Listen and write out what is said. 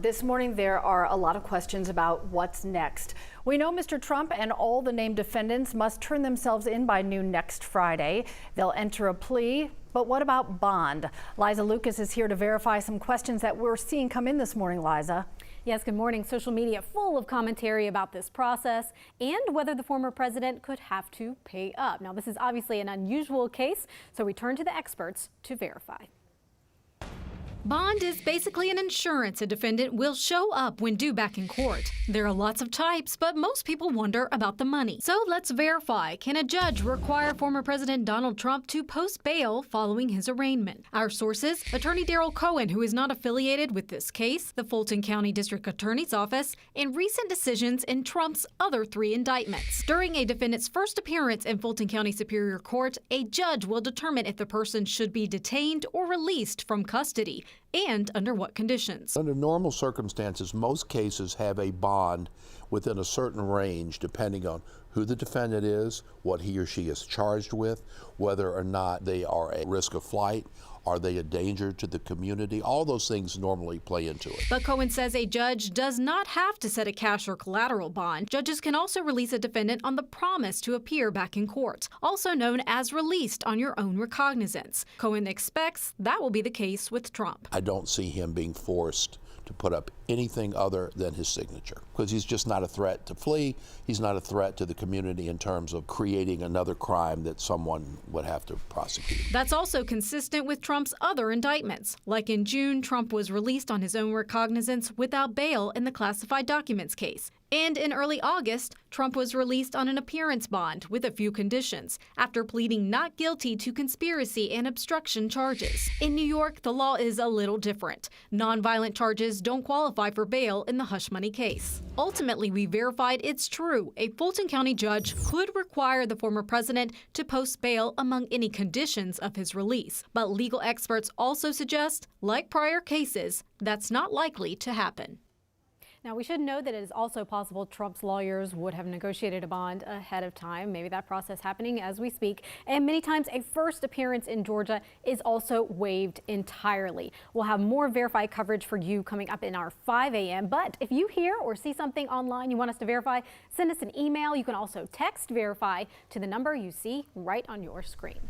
This morning, there are a lot of questions about what's next. We know Mr. Trump and all the named defendants must turn themselves in by noon next Friday. They'll enter a plea. But what about bond? Liza Lucas is here to verify some questions that we're seeing come in this morning, Liza. Yes, good morning. Social media full of commentary about this process and whether the former president could have to pay up. Now, this is obviously an unusual case, so we turn to the experts to verify. Bond is basically an insurance a defendant will show up when due back in court. There are lots of types, but most people wonder about the money. So let's verify. Can a judge require former President Donald Trump to post bail following his arraignment? Our sources, Attorney Daryl Cohen, who is not affiliated with this case, the Fulton County District Attorney's Office, and recent decisions in Trump's other 3 indictments. During a defendant's first appearance in Fulton County Superior Court, a judge will determine if the person should be detained or released from custody, and under what conditions. Under normal circumstances, most cases have a bond within a certain range depending on who the defendant is, what he or she is charged with, whether or not they are at risk of flight, are they a danger to the community? All those things normally play into it. But Cohen says a judge does not have to set a cash or collateral bond. Judges can also release a defendant on the promise to appear back in court, also known as released on your own recognizance. Cohen expects that will be the case with Trump. I don't see him being forced to put up anything other than his signature, because he's just not a threat to flee. He's not a threat to the community in terms of creating another crime that someone would have to prosecute. That's also consistent with Trump's other indictments. Like in June, Trump was released on his own recognizance without bail in the classified documents case. And in early August, Trump was released on an appearance bond with a few conditions after pleading not guilty to conspiracy and obstruction charges. In New York, the law is a little different. Nonviolent charges don't qualify for bail in the hush money case. Ultimately, we verified it's true. A Fulton County judge could require the former president to post bail among any conditions of his release. But legal experts also suggest, like prior cases, that's not likely to happen. Now, we should know that it is also possible Trump's lawyers would have negotiated a bond ahead of time, maybe that process happening as we speak. And many times a first appearance in Georgia is also waived entirely. We'll have more verified coverage for you coming up in our 5 a.m. But if you hear or see something online you want us to verify, send us an email. You can also text verify to the number you see right on your screen.